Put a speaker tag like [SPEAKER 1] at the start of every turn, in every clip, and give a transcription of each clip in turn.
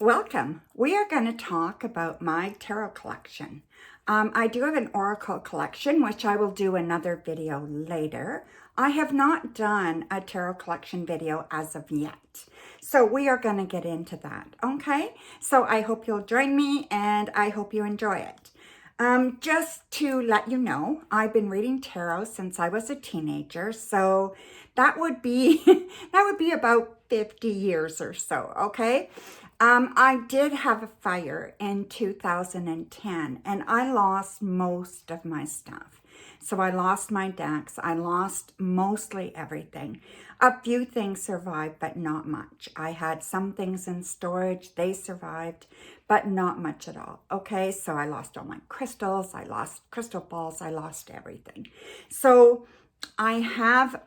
[SPEAKER 1] Welcome. We are going to talk about my tarot collection. I do have an oracle collection, which I will do another video later. I have not done a tarot collection video as of yet. So we are going to get into that, okay? So I hope you'll join me and I hope you enjoy it. Just to let you know, I've been reading tarot since I was a teenager, so that would be about 50 years or so, okay? I did have a fire in 2010 and I lost most of my stuff. So I lost my decks. I lost mostly everything. A few things survived, but not much. I had some things in storage. They survived, but not much at all. Okay, so I lost all my crystals. I lost crystal balls. I lost everything. So I have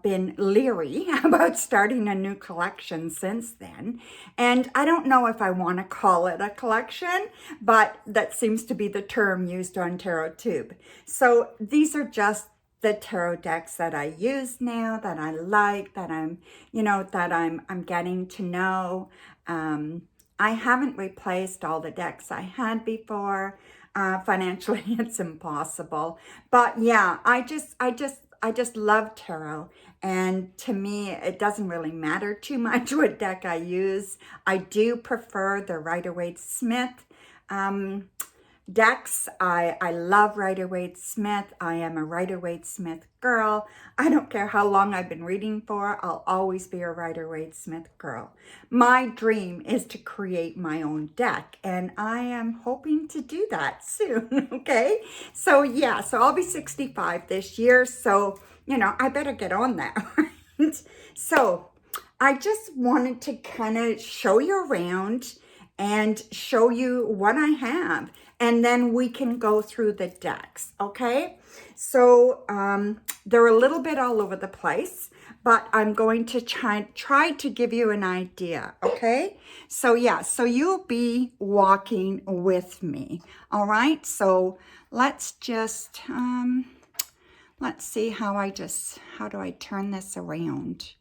[SPEAKER 1] been leery about starting a new collection since then. And I don't know if I want to call it a collection, but that seems to be the term used on TarotTube. So these are just the tarot decks that I use now, that I like, that I'm getting to know. I haven't replaced all the decks I had before. Financially, it's impossible. But yeah, I just love tarot, and to me, it doesn't really matter too much what deck I use. I do prefer the Rider-Waite-Smith decks. I love Rider-Waite-Smith. I am a Rider-Waite-Smith girl. I don't care how long I've been reading for. I'll always be a Rider-Waite-Smith girl. My dream is to create my own deck, and I am hoping to do that soon, okay? So yeah, so I'll be 65 this year, so, I better get on that, right? So I just wanted to kind of show you around and show you what I have, and then we can go through the decks, okay? So they're a little bit all over the place, but I'm going to try to give you an idea, okay? So yeah, so you'll be walking with me, all right? So let's just, let's see how do I turn this around?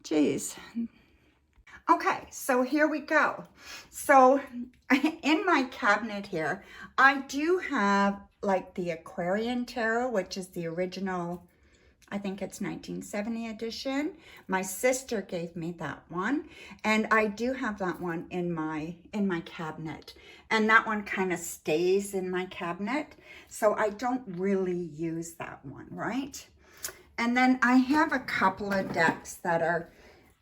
[SPEAKER 1] Geez. Okay, so here we go. So in my cabinet here, I do have like the Aquarian Tarot, which is the original, I think it's 1970 edition. My sister gave me that one, and I do have that one in my cabinet. And that one kind of stays in my cabinet, so I don't really use that one, right? And then I have a couple of decks that are,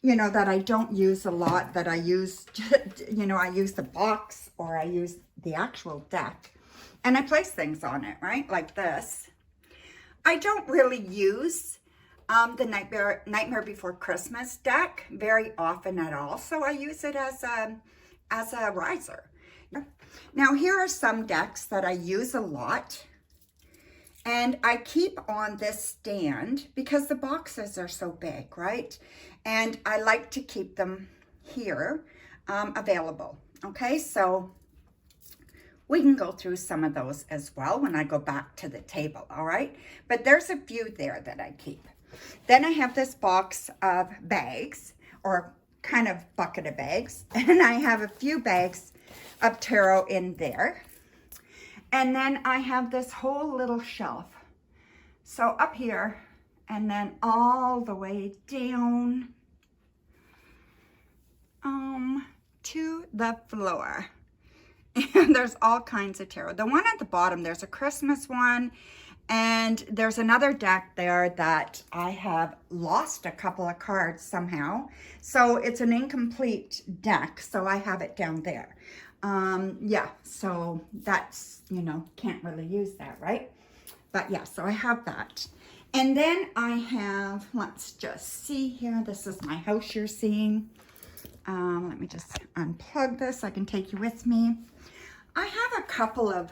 [SPEAKER 1] that I don't use a lot, that I use, I use the box or I use the actual deck and I place things on it, right? Like this. I don't really use the Nightmare Before Christmas deck very often at all. So I use it as a riser. Now here are some decks that I use a lot. And I keep on this stand because the boxes are so big, right? And I like to keep them here available. Okay, so we can go through some of those as well when I go back to the table, all right? But there's a few there that I keep. Then I have this box of bags, or kind of bucket of bags. And I have a few bags of tarot in there. And then I have this whole little shelf. So up here, and then all the way down to the floor. And there's all kinds of tarot. The one at the bottom, there's a Christmas one, and there's another deck there that I have lost a couple of cards somehow. So it's an incomplete deck, so I have it down there. Yeah, so that's, can't really use that, right? But yeah, so I have that. And then I have, let's just see here. This is my house you're seeing. Let me just unplug this. I can take you with me. I have a couple of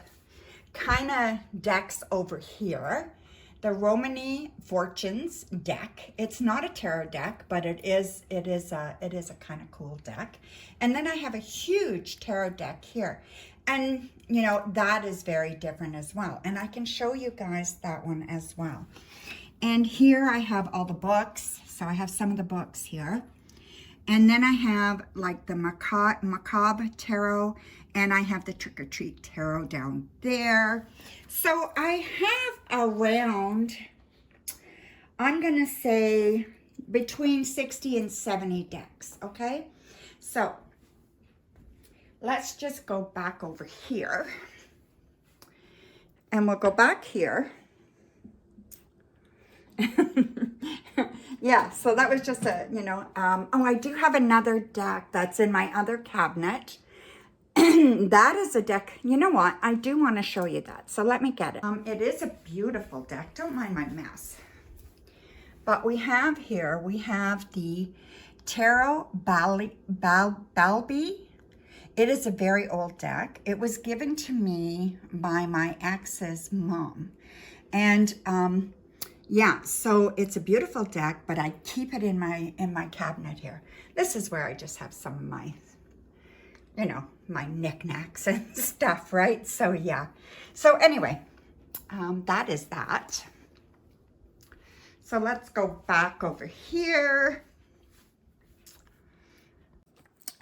[SPEAKER 1] kind of decks over here. The Romany Fortunes deck. It's not a tarot deck, but it is a kind of cool deck. And then I have a huge tarot deck here. And, that is very different as well. And I can show you guys that one as well. And here I have all the books. So I have some of the books here. And then I have like the Macabre Tarot, and I have the Trick or Treat Tarot down there. So I have around, I'm going to say between 60 and 70 decks, okay? So let's just go back over here. And we'll go back here. Yeah, so that was just a, you know, oh, I do have another deck that's in my other cabinet. That is a deck, you know what, I do want to show you that, so let me get it. It is a beautiful deck, don't mind my mess. But we have here, we have the Tarot Balbi. It is a very old deck. It was given to me by my ex's mom. And yeah, so it's a beautiful deck, but I keep it in my cabinet here. This is where I just have some of my, you know, my knickknacks and stuff, right? So yeah. So anyway, that is that. So let's go back over here.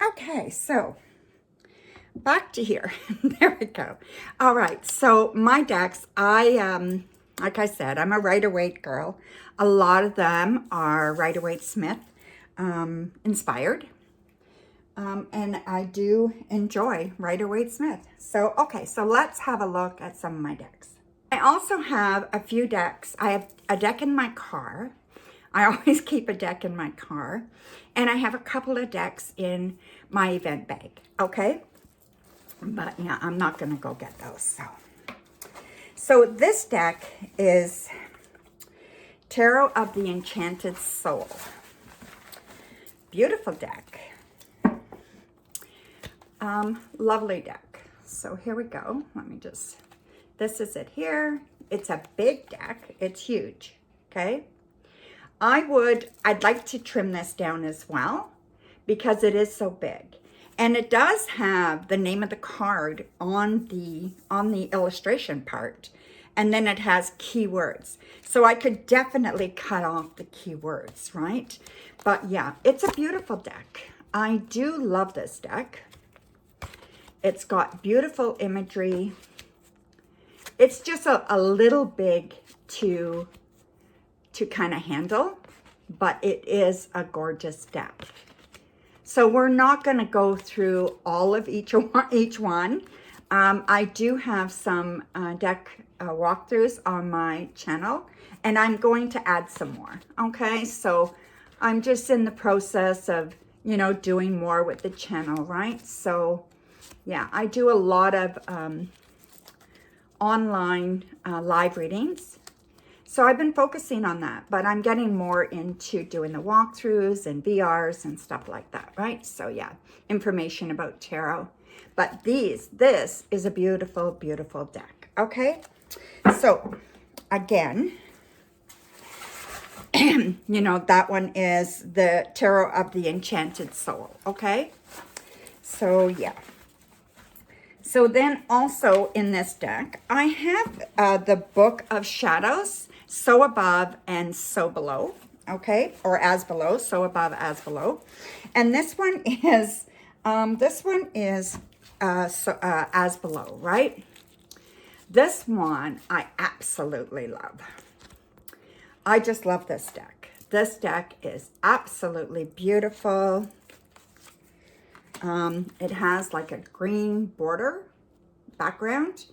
[SPEAKER 1] Okay, so back to here. There we go. All right, so my decks, like I said, I'm a Rider-Waite girl. A lot of them are Rider-Waite-Smith inspired. And I do enjoy Rider-Waite-Smith. So, okay, so let's have a look at some of my decks. I also have a few decks. I have a deck in my car. I always keep a deck in my car. And I have a couple of decks in my event bag, okay? But yeah, I'm not gonna go get those, So this deck is Tarot of the Enchanted Soul. Beautiful deck. Lovely deck. So here we go. Let me just, this is it here. It's a big deck. It's huge, okay? I'd like to trim this down as well because it is so big. And it does have the name of the card on the illustration part. And then it has keywords. So I could definitely cut off the keywords, right? But yeah, it's a beautiful deck. I do love this deck. It's got beautiful imagery. It's just a little big to kind of handle, but it is a gorgeous deck. So we're not going to go through all of each one. I do have some deck walkthroughs on my channel, and I'm going to add some more. Okay, so I'm just in the process of, you know, doing more with the channel, right? So yeah, I do a lot of online live readings. So I've been focusing on that, but I'm getting more into doing the walkthroughs and VRs and stuff like that, right? So yeah, information about tarot. But this is a beautiful, beautiful deck, okay? So again, you know, that one is the Tarot of the Enchanted Soul, okay? So yeah. So then also in this deck, I have the Book of Shadows, So Above and So Below, okay? Or As Below, So Above, As Below. And this one is As Below, right? This one I absolutely love. I just love this deck. This deck is absolutely beautiful. It has like a green border background,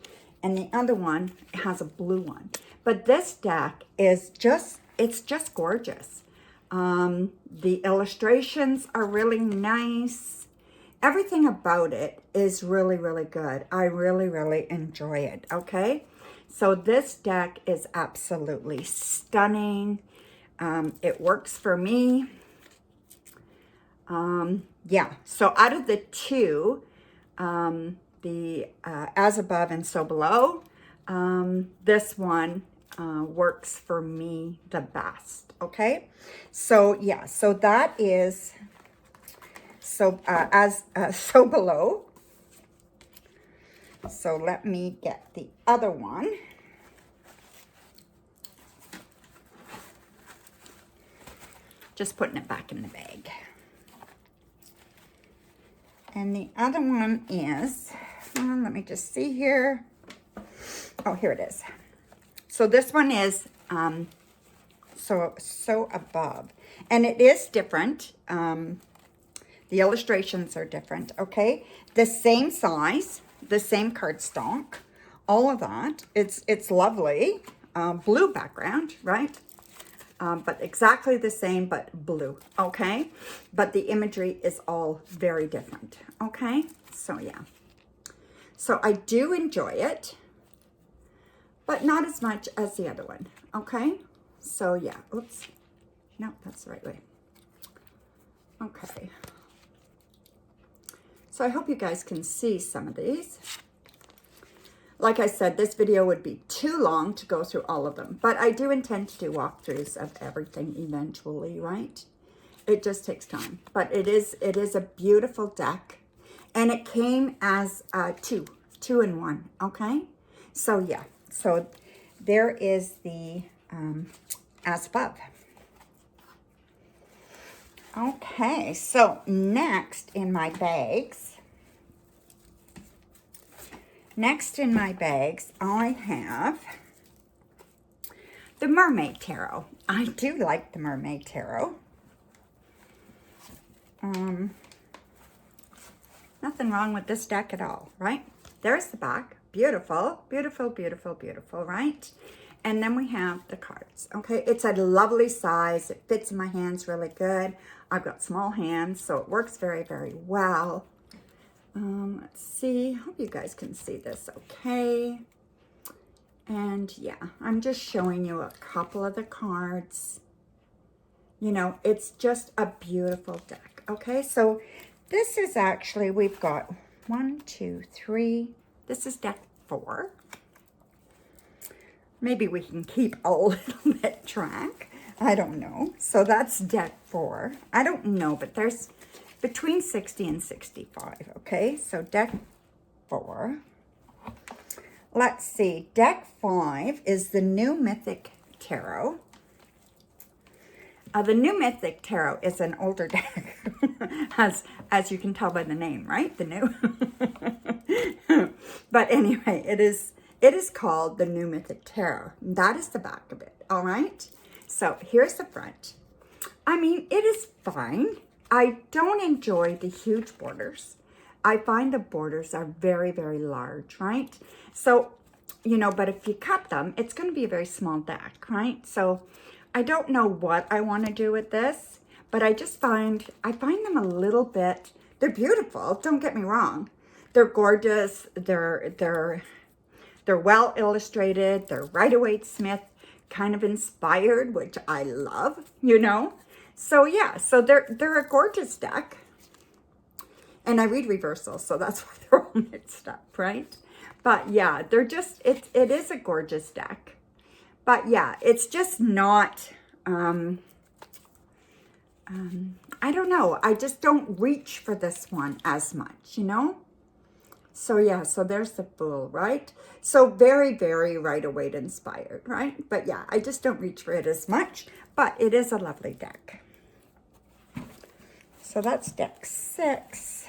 [SPEAKER 1] and the other one has a blue one. But this deck is just, it's just gorgeous. The illustrations are really nice. Everything about it is really, really good. I really, really enjoy it, okay? So this deck is absolutely stunning. It works for me. Yeah, so out of the two, the As Above and So Below, this one works for me the best, okay? So yeah, so that is So Below. So let me get the other one. Just putting it back in the bag. And the other one is, let me just see here. Oh, here it is. So this one is so above. And it is different. The illustrations are different, okay? The same size, the same cardstock, all of that. It's lovely. Blue background, right? But exactly the same, but blue, okay? But the imagery is all very different, okay? So, yeah. So, I do enjoy it, but not as much as the other one, okay? So, yeah. Oops. No, that's the right way. Okay. So, I hope you guys can see some of these. Like I said, this video would be too long to go through all of them, but I do intend to do walkthroughs of everything eventually, right? It just takes time, but it is a beautiful deck, and it came as two in one, okay? So yeah, so there is the as above. Okay, so next in my bags, I have the Mermaid Tarot. I do like the Mermaid Tarot. Nothing wrong with this deck at all, right? There's the back. Beautiful, beautiful, beautiful, beautiful, right? And then we have the cards, okay? It's a lovely size. It fits in my hands really good. I've got small hands, so it works very, very well. Let's see. Hope you guys can see this okay. And yeah, I'm just showing you a couple of the cards. You know, it's just a beautiful deck. Okay, so this is actually, we've got 1, 2, 3. This is deck 4. Maybe we can keep a little bit track. I don't know. So that's deck 4. I don't know, but there's between 60 and 65, okay? So deck 4. Let's see, deck 5 is the New Mythic Tarot. The New Mythic Tarot is an older deck, as you can tell by the name, right? The new. But anyway, it is called the New Mythic Tarot. That is the back of it, all right? So here's the front. I mean, it is fine. I don't enjoy the huge borders. I find the borders are very, very large, right? So, you know, but if you cut them, it's going to be a very small deck, right? So I don't know what I want to do with this, but I find them a little bit, they're beautiful, don't get me wrong. They're gorgeous, they're well illustrated, they're Rider-Waite-Smith kind of inspired, which I love, you know? So yeah, so they're a gorgeous deck. And I read reversals, so that's why they're all mixed up, right? But yeah, they're just, it is a gorgeous deck. But yeah, it's just not, I don't know. I just don't reach for this one as much, you know? So yeah, so there's the Fool, right? So very, very Rider-Waite inspired, right? But yeah, I just don't reach for it as much, but it is a lovely deck. So that's deck 6.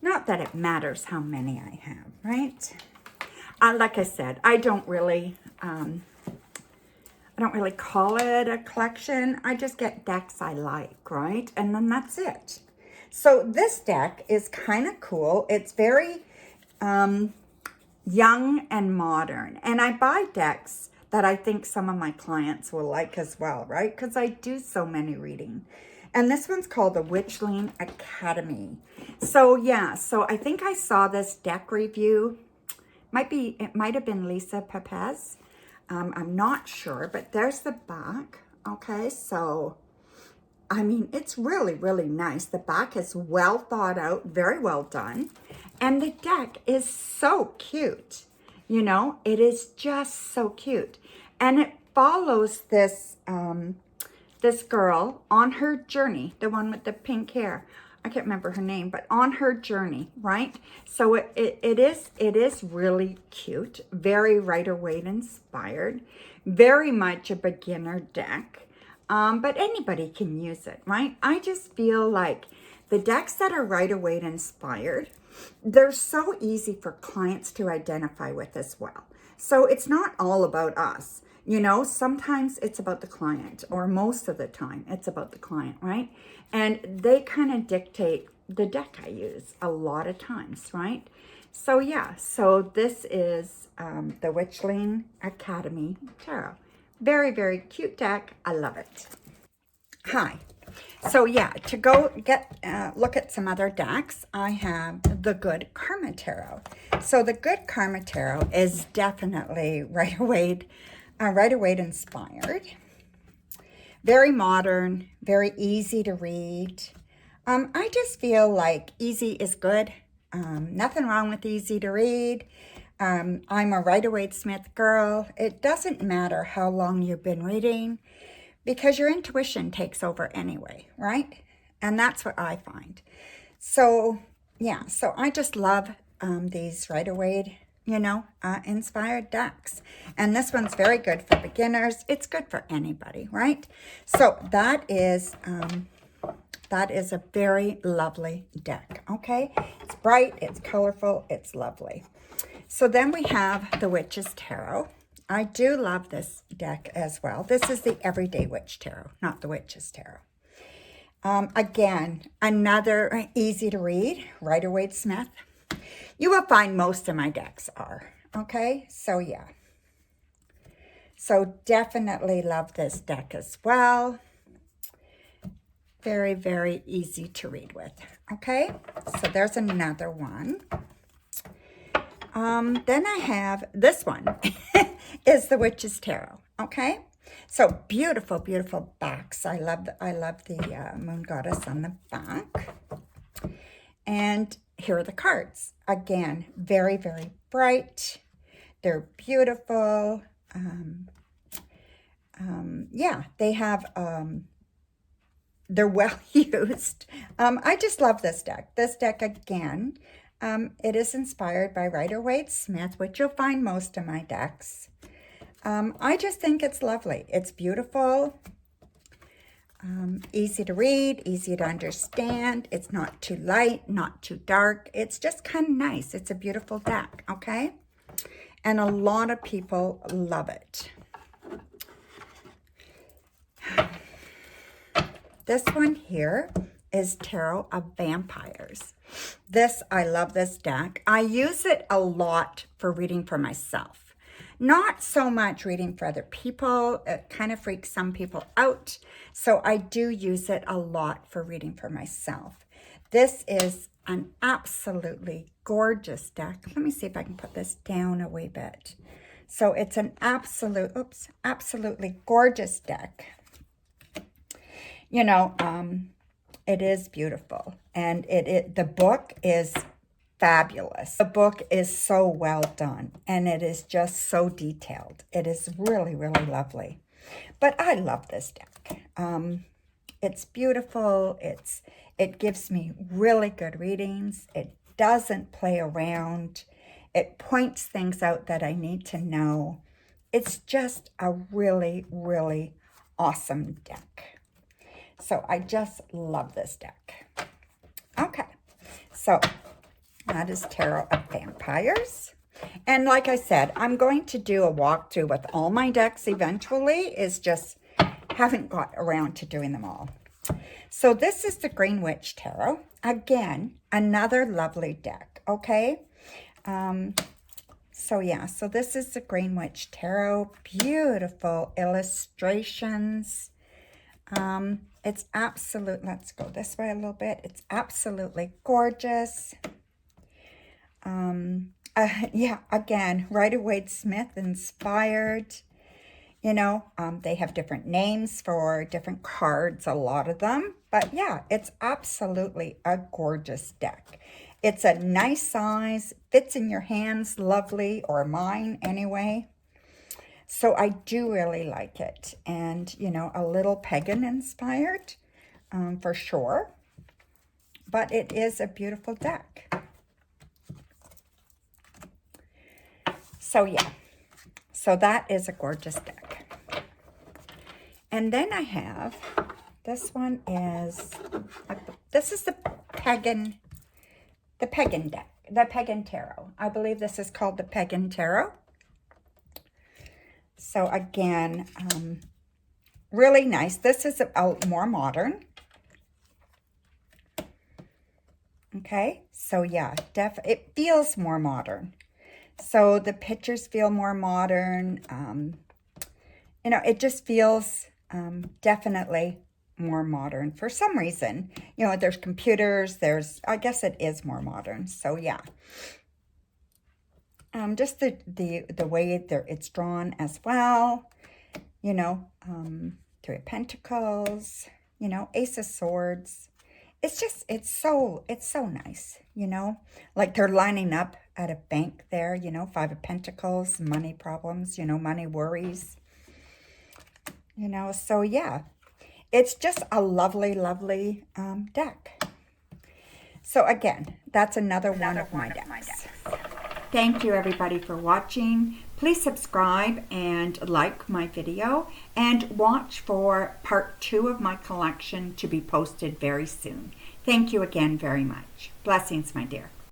[SPEAKER 1] Not that it matters how many I have, right? Like I said, I don't really call it a collection. I just get decks I like, right? And then that's it. So this deck is kind of cool. It's very young and modern. And I buy decks that I think some of my clients will like as well, right? Because I do so many reading. And this one's called the Witchling Academy. So yeah, so I think I saw this deck review. It might have been Lisa Pepez. I'm not sure, but there's the back. Okay, so I mean, it's really, really nice. The back is well thought out, very well done. And the deck is so cute. You know, it is just so cute. And it follows this this girl on her journey, the one with the pink hair. I can't remember her name, but on her journey, right? So it is really cute, very Rider-Waite inspired, very much a beginner deck. but anybody can use it, right? I just feel like the decks that are Rider-Waite inspired, they're so easy for clients to identify with as well. So it's not all about us. You know, sometimes it's about the client, or most of the time it's about the client, right? And they kind of dictate the deck I use a lot of times, right? So yeah, so this is the Witchling Academy Tarot. Very, very cute deck. I love it. Hi. So yeah, to go get look at some other decks, I have the Good Karma Tarot. So the Good Karma Tarot is definitely Rider-Waite inspired. Very modern, very easy to read. I just feel like easy is good. Nothing wrong with easy to read. I'm a Rider-Waite Smith girl. It doesn't matter how long you've been reading, because your intuition takes over anyway, right? And that's what I find. So, yeah, so I just love these Rider-Waite, you know, inspired decks. And this one's very good for beginners. It's good for anybody, right? So that is a very lovely deck, okay? It's bright, it's colorful, it's lovely. So then we have the Witch's Tarot. I do love this deck as well. This is the Everyday Witch Tarot, not the Witch's Tarot. Again, another easy to read, Rider-Waite Smith. You will find most of my decks are, okay? So yeah. So definitely love this deck as well. Very, very easy to read with, okay? So there's another one. Then I have this one is the Witch's Tarot, okay? So beautiful, beautiful backs. I love the moon goddess on the back. And here are the cards. Again, very, very bright. They're beautiful. Yeah, they have, they're well used. I just love this deck. This deck, again, it is inspired by Rider-Waite Smith, which you'll find most of my decks. I just think it's lovely. It's beautiful, easy to read, easy to understand. It's not too light, not too dark. It's just kind of nice. It's a beautiful deck, okay? And a lot of people love it. This one here is Tarot of Vampires. I love this deck. I use it a lot for reading for myself. Not so much reading for other people. It kind of freaks some people out. So I do use it a lot for reading for myself. This is an absolutely gorgeous deck. Let me see if I can put this down a wee bit. So it's an absolutely gorgeous deck. You know, it is beautiful, and the book is fabulous. The book is so well done, and it is just so detailed. It is really, really lovely. But I love this deck. It's beautiful. It gives me really good readings. It doesn't play around. It points things out that I need to know. It's just a really, really awesome deck. So I just love this deck. Okay, so that is Tarot of Vampires. And like I said, I'm going to do a walkthrough with all my decks eventually. It's just haven't got around to doing them all. So this is the Green Witch Tarot. Again, another lovely deck, okay? So yeah, so this is the Green Witch Tarot. Beautiful illustrations. It's let's go this way a little bit. It's absolutely gorgeous. Yeah, again, Rider-Waite Smith inspired. You know, they have different names for different cards, a lot of them. But yeah, it's absolutely a gorgeous deck. It's a nice size, fits in your hands lovely, or mine anyway. So I do really like it. And, you know, a little pagan inspired for sure. But it is a beautiful deck. So yeah, so that is a gorgeous deck. And then I have, this one is, this is the Pagan deck, the Pagan Tarot. I believe this is called the Pagan Tarot. So again, really nice. This is more modern. Okay, so yeah, it feels more modern. So the pictures feel more modern. You know, it just feels definitely more modern for some reason. You know, there's computers, I guess it is more modern. So yeah. Just the way it's drawn as well. You know, Three of Pentacles, you know, Ace of Swords. It's so nice, you know, like they're lining up at a bank there, you know, Five of Pentacles, money problems, you know, money worries, you know, so yeah, it's just a lovely, lovely deck. So again, that's another one of my decks. Thank you everybody for watching. Please subscribe and like my video and watch for part 2 of my collection to be posted very soon. Thank you again very much. Blessings, my dear.